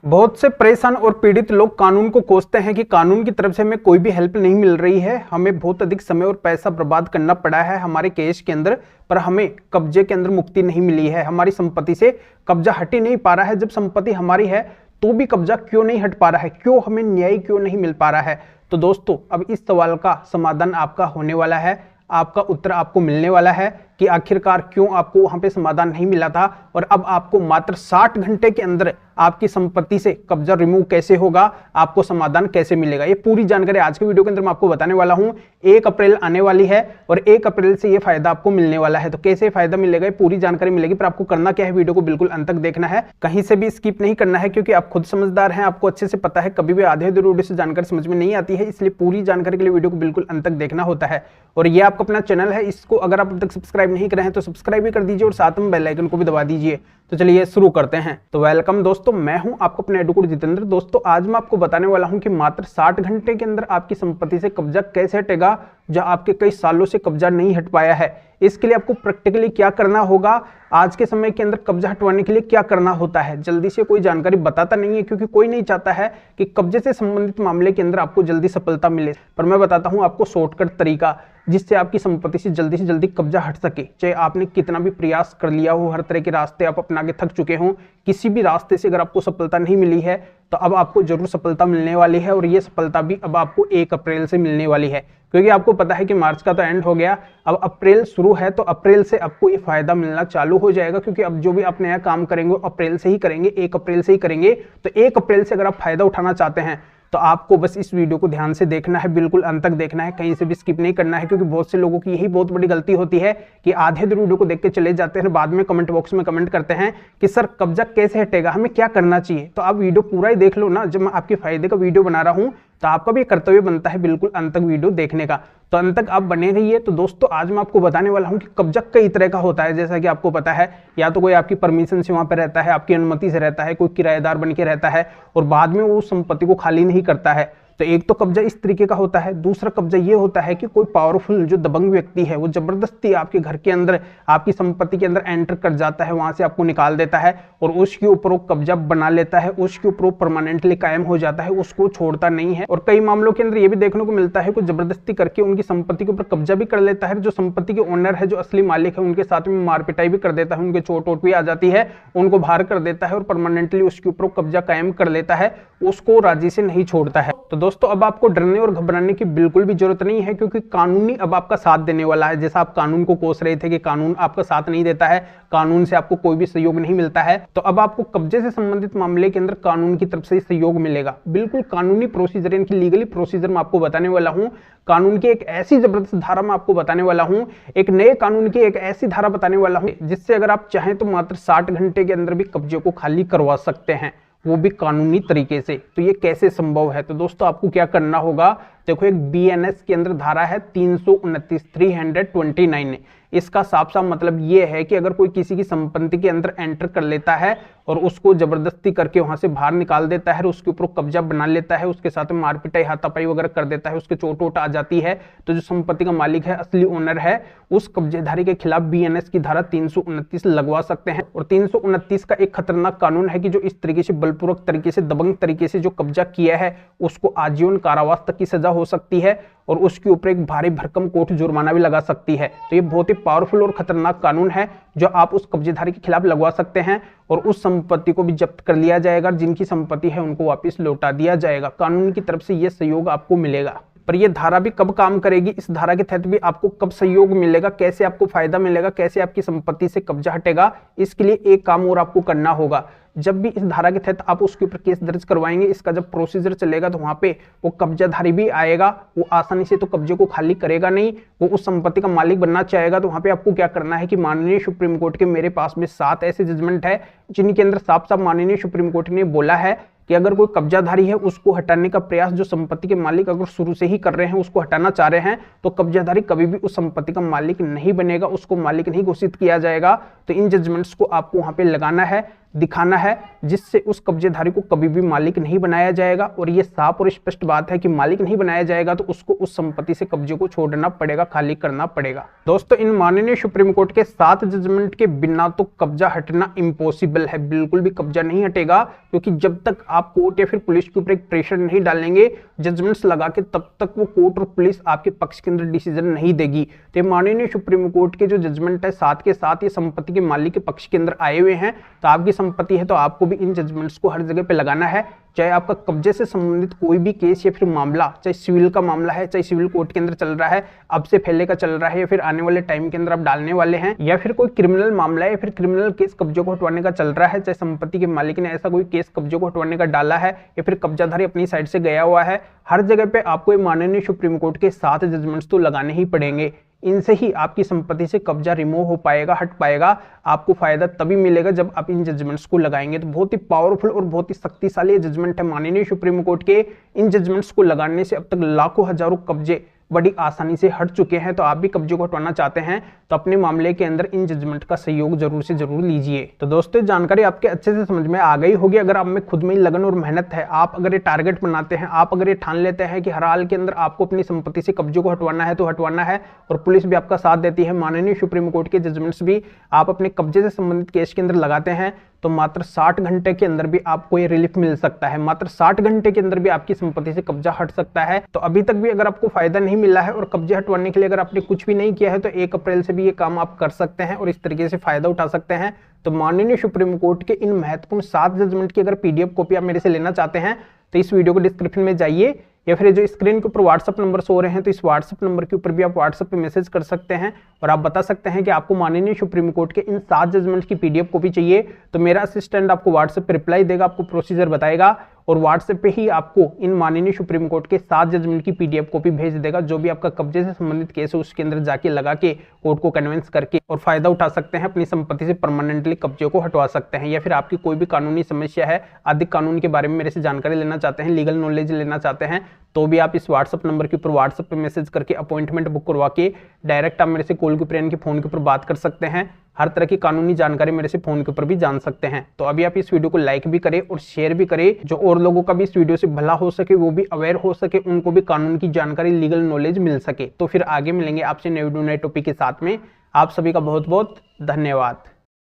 बहुत से परेशान और पीड़ित लोग कानून को कोसते हैं कि कानून की तरफ से हमें कोई भी हेल्प नहीं मिल रही है, हमें बहुत अधिक समय और पैसा बर्बाद करना पड़ा है हमारे केस के अंदर, पर हमें कब्जे के अंदर मुक्ति नहीं मिली है, हमारी संपत्ति से कब्जा हट ही नहीं पा रहा है। जब संपत्ति हमारी है तो भी कब्जा क्यों नहीं हट पा रहा है, क्यों हमें न्याय क्यों नहीं मिल पा रहा है। तो दोस्तों अब इस सवाल का समाधान आपका होने वाला है, आपका उत्तर आपको मिलने वाला है कि आखिरकार क्यों आपको वहां पे समाधान नहीं मिला था और अब आपको मात्र 60 घंटे के अंदर आपकी संपत्ति से कब्जा रिमूव कैसे होगा, आपको समाधान कैसे मिलेगा। ये पूरी जानकारी आज के वीडियो के अंदर मैं आपको बताने वाला हूं। 1 अप्रैल आने वाली है और 1 अप्रैल से ये फायदा आपको मिलने वाला है। तो कैसे फायदा मिलेगा, ये पूरी जानकारी मिलेगी, पर आपको करना क्या है, वीडियो को बिल्कुल अंत तक देखना है, कहीं से भी स्किप नहीं करना है, क्योंकि आप खुद समझदार हैं, आपको अच्छे से पता है कभी भी आधे अधूरे वीडियो से जानकारी समझ में नहीं आती है, इसलिए पूरी जानकारी के लिए वीडियो को बिल्कुल अंत तक देखना होता है। और ये आपका अपना चैनल है, इसको अगर आप अब तक सब्सक्राइब नहीं करें हैं तो सब्सक्राइब भी कर दीजिए और साथ में बेल आइकन को भी दबा दीजिए। तो चलिए शुरू करते हैं। तो वेलकम दोस्तों, मैं हूं आपको अपने एडवोकेट जितेंद्र। दोस्तों आज मैं आपको बताने वाला हूं कि मात्र 60 घंटे के अंदर आपकी संपत्ति से कब्जा कैसे हटेगा, जो आपके कई सालों से कब्जा नहीं हट पाया है। इसके लिए आपको प्रैक्टिकली क्या करना होगा, आज के समय के अंदर कब्जा हटवाने के लिए क्या करना होता है। जल्दी से कोई जानकारी बताता नहीं है, क्योंकि कोई नहीं चाहता है कि कब्जे से संबंधित मामले के अंदर आपको जल्दी सफलता मिले, पर मैं बताता हूं आपको शॉर्टकट तरीका, जिससे आपकी संपत्ति से जल्दी कब्जा हट सके। चाहे आपने कितना भी प्रयास कर लिया हो, हर तरह के रास्ते आप अपना के थक चुके हों, किसी भी रास्ते से अगर आपको सफलता नहीं मिली है तो अब आपको जरूर सफलता मिलने वाली है। और ये सफलता भी अब आपको 1 अप्रैल से मिलने वाली है, क्योंकि आपको पता है कि मार्च का तो एंड हो गया, अब अप्रैल शुरू है, तो अप्रैल से आपको ये फायदा मिलना चालू हो जाएगा। क्योंकि अब जो भी आप नया काम करेंगे अप्रैल से ही करेंगे, 1 अप्रैल से ही करेंगे। तो 1 अप्रैल से अगर आप फायदा उठाना चाहते हैं तो आपको बस इस वीडियो को ध्यान से देखना है, बिल्कुल अंत तक देखना है, कहीं से भी स्किप नहीं करना है। क्योंकि बहुत से लोगों की यही बहुत बड़ी गलती होती है कि आधे वीडियो को देख के चले जाते हैं, बाद में कमेंट बॉक्स में कमेंट करते हैं कि सर कब्जा कैसे हटेगा, हमें क्या करना चाहिए। तो आप वीडियो पूरा ही देख लो ना, जब मैं आपके फायदे का वीडियो बना रहा हूं तो आपका भी कर्तव्य बनता है बिल्कुल अंत तक वीडियो देखने का। तो अंत तक आप बने रहिए। तो दोस्तों आज मैं आपको बताने वाला हूं कि कब्जा कई तरह का होता है। जैसा कि आपको पता है, या तो कोई आपकी परमिशन से वहां पर रहता है, आपकी अनुमति से रहता है, कोई किराएदार बन के रहता है और बाद में वो संपत्ति को खाली नहीं करता है। तो एक तो कब्जा इस तरीके का होता है। दूसरा कब्जा ये होता है कि कोई पावरफुल जो दबंग व्यक्ति है वो जबरदस्ती आपके घर के अंदर, आपकी संपत्ति के अंदर एंटर कर जाता है, वहां से आपको निकाल देता है और उसके ऊपर वो कब्जा बना लेता है, उसके ऊपर वो परमानेंटली कायम हो जाता है, उसको छोड़ता नहीं है। और कई मामलों के अंदर ये भी देखने को मिलता है, कोई जबरदस्ती करके उनकी संपत्ति के ऊपर कब्जा भी कर लेता है। जो संपत्ति के ओनर है, जो असली मालिक है, उनके साथ में मार पिटाई भी कर देता है, उनके चोट वोट भी आ जाती है, उनको बाहर कर देता है और परमानेंटली उसके ऊपर कब्जा कायम कर लेता है, उसको राजी से नहीं छोड़ता है। तो दोस्तों अब आपको डरने और घबराने की बिल्कुल भी जरूरत नहीं है, क्योंकि कानूनी अब आपका साथ देने वाला है। जैसा आप कानून को कोस रहे थे कि कानून आपका साथ नहीं देता है, कानून से आपको कोई भी सहयोग नहीं मिलता है, तो अब आपको कब्जे से संबंधित मामले के अंदर कानून की तरफ से सहयोग मिलेगा। बिल्कुल कानूनी प्रोसीजर, इनकी लीगली प्रोसीजर मैं आपको बताने वाला हूं। कानून की एक ऐसी जबरदस्त धारा मैं आपको बताने वाला हूं, एक नए कानून की एक ऐसी धारा बताने वाला हूं, जिससे अगर आप चाहें तो मात्र 60 घंटे के अंदर भी कब्जे को खाली करवा सकते हैं, वो भी कानूनी तरीके से। तो ये कैसे संभव है, तो दोस्तों आपको क्या करना होगा, देखो एक बीएनएस के अंदर धारा है 329 इसका साफ साफ मतलब ये है कि अगर कोई किसी की संपत्ति के अंदर एंटर कर लेता है और उसको जबरदस्ती करके वहां से बाहर निकाल देता है, उसके ऊपर कब्जा बना लेता है, उसके साथ में मारपिटाई हाथापाई वगैरह कर देता है, उसके चोट वोट आ जाती है, तो जो संपत्ति का मालिक है, असली ओनर है, उस कब्जेधारी के खिलाफ बीएनएस की धारा 329 लगवा सकते हैं। और 329 का एक खतरनाक कानून है कि जो इस तरीके से बलपूर्वक तरीके से, दबंग तरीके से जो कब्जा किया है, उसको आजीवन कारावास तक की सजा हो सकती है और उसके ऊपर एक भारी भरकम कोर्ट जुर्माना भी लगा सकती है। तो ये बहुत ही पावरफुल और खतरनाक कानून है जो आप उस कब्जेधारी के खिलाफ लगवा सकते हैं और उस संपत्ति को भी जब्त कर लिया जाएगा, जिनकी संपत्ति है उनको वापस लौटा दिया जाएगा। कानून की तरफ से यह सहयोग आपको मिलेगा। पर यह धारा भी कब काम करेगी, इस धारा के तहत भी आपको कब सहयोग मिलेगा, कैसे आपको फायदा मिलेगा, कैसे आपकी संपत्ति से कब्जा हटेगा, इसके लिए एक काम और आपको करना होगा। जब भी इस धारा के तहत आप उसके ऊपर केस दर्ज करवाएंगे, इसका जब प्रोसीजर चलेगा तो वहां पे वो कब्जाधारी भी आएगा, वो आसानी से तो कब्जे को खाली करेगा नहीं, वो उस संपत्ति का मालिक बनना चाहेगा। तो वहां पे आपको क्या करना है कि माननीय सुप्रीम कोर्ट के मेरे पास में 7 ऐसे जजमेंट है जिनके अंदर साफ साफ माननीय सुप्रीम कोर्ट ने बोला है कि अगर कोई कब्जाधारी है, उसको हटाने का प्रयास जो संपत्ति के मालिक अगर शुरू से ही कर रहे हैं, उसको हटाना चाह रहे हैं, तो कब्जाधारी कभी भी उस संपत्ति का मालिक नहीं बनेगा, उसको मालिक नहीं घोषित किया जाएगा। तो इन जजमेंट्स को आपको वहां पे लगाना है, दिखाना है, जिससे उस कब्जेधारी को कभी भी मालिक नहीं बनाया जाएगा। और ये साफ और स्पष्ट बात है कि मालिक नहीं बनाया जाएगा तो उसको उस संपत्ति से कब्जे को छोड़ना पड़ेगा, खाली करना पड़ेगा। दोस्तों, इन माननीय सुप्रीम कोर्ट के 7 जजमेंट के बिना तो कब्जा हटना इम्पॉसिबल है, बिल्कुल भी कब्जा नहीं हटेगा, क्योंकि जब तक आप कोर्ट या फिर पुलिस के ऊपर एक प्रेशर नहीं डालेंगे जजमेंट्स लगा के, तब तक वो कोर्ट और पुलिस आपके पक्ष के अंदर डिसीजन नहीं देगी। तो माननीय सुप्रीम कोर्ट के जो जजमेंट है 7 के 7 ये संपत्ति के मालिक के पक्ष के अंदर आए हुए हैं। तो आपकी संपत्ति है तो आपको भी इन जजमेंट्स को हर जगह पे लगाना है, चाहे आपका कब्जे से संबंधित कोई भी केस या फिर मामला, चाहे सिविल का मामला है, चाहे सिविल कोर्ट के अंदर चल रहा है, अब से पहले का चल रहा है या फिर आने वाले टाइम के अंदर आप डालने वाले हैं, या फिर कोई क्रिमिनल मामला है या फिर क्रिमिनल केस कब्जे को हटवाने का चल रहा है, चाहे संपत्ति के मालिक ने ऐसा कोई केस कब्जे को हटवाने का डाला है या फिर कब्जाधारी अपनी साइड से गया हुआ है, हर जगह पे आपको माननीय सुप्रीम कोर्ट के 7 जजमेंट्स तो लगाने ही पड़ेंगे। इनसे ही आपकी संपत्ति से कब्जा रिमूव हो पाएगा, हट पाएगा। आपको फायदा तभी मिलेगा जब आप इन जजमेंट्स को लगाएंगे। तो बहुत ही पावरफुल और बहुत ही शक्तिशाली जजमेंट है माननीय सुप्रीम कोर्ट के। इन जजमेंट्स को लगाने से अब तक लाखों हजारों कब्जे बड़ी आसानी से हट चुके हैं। तो आप भी कब्जे को हटवाना चाहते हैं तो अपने मामले के अंदर इन जजमेंट का सहयोग जरूर से जरूर लीजिए। तो दोस्तों, जानकारी आपके अच्छे से समझ में आ गई होगी। अगर आप में खुद में लगन और मेहनत है, आप अगर ये टारगेट बनाते हैं, आप अगर ये ठान लेते हैं कि हर हाल के अंदर आपको अपनी संपत्ति से कब्जे को हटवाना है तो हटवाना है, और पुलिस भी आपका साथ देती है, माननीय सुप्रीम कोर्ट के जजमेंट्स भी आप अपने कब्जे से संबंधित केस के अंदर लगाते हैं, तो मात्र 60 घंटे के अंदर भी आपको ये रिलीफ मिल सकता है। मात्र 60 घंटे के अंदर भी आपकी संपत्ति से कब्जा हट सकता है। तो अभी तक भी अगर आपको फायदा नहीं मिला है और कब्जे हटवाने के लिए अगर आपने कुछ भी नहीं किया है, तो 1 अप्रैल से भी ये काम आप कर सकते हैं और इस तरीके से फायदा उठा सकते हैं। तो माननीय सुप्रीम कोर्ट के इन महत्वपूर्ण 7 जजमेंट की अगर पीडीएफ कॉपी आप मेरे से लेना चाहते हैं तो इस वीडियो को डिस्क्रिप्शन में जाइए, या फिर जो स्क्रीन के ऊपर व्हाट्सएप नंबर सो रहे हैं तो इस व्हाट्सएप नंबर के ऊपर भी आप व्हाट्सएप पे मैसेज कर सकते हैं और आप बता सकते हैं कि आपको माननीय सुप्रीम कोर्ट के इन 7 जजमेंट्स की पीडीएफ कॉपी चाहिए। तो मेरा असिस्टेंट आपको व्हाट्सएप पे रिप्लाई देगा, आपको प्रोसीजर बताएगा और व्हाट्सएप पे ही आपको इन माननीय सुप्रीम कोर्ट के 7 जजमेंट की पीडीएफ कॉपी भेज देगा। जो भी आपका कब्जे से संबंधित केस है उसके अंदर जाके लगा के कोर्ट को कन्विंस करके और फायदा उठा सकते हैं, अपनी संपत्ति से परमानेंटली कब्जे को हटवा सकते हैं। या फिर आपकी कोई भी कानूनी समस्या है, अधिक कानून के बारे में मेरे से जानकारी लेना चाहते हैं, लीगल नॉलेज लेना चाहते हैं, तो भी आप इस व्हाट्सएप नंबर के ऊपर व्हाट्सएप पे मैसेज करके अपॉइंटमेंट बुक करवा के डायरेक्ट आप मेरे से कॉल के ऊपर यानी कि फोन के ऊपर बात कर सकते हैं। हर तरह की कानूनी जानकारी मेरे से फोन के ऊपर भी जान सकते हैं। तो अभी आप इस वीडियो को लाइक भी करें और शेयर भी करें, जो और लोगों का भी इस वीडियो से भला हो सके, वो भी अवेयर हो सके, उनको भी कानून की जानकारी, लीगल नॉलेज मिल सके। तो फिर आगे मिलेंगे आपसे नए वीडियो नए टॉपिक के साथ में। आप सभी का बहुत बहुत धन्यवाद।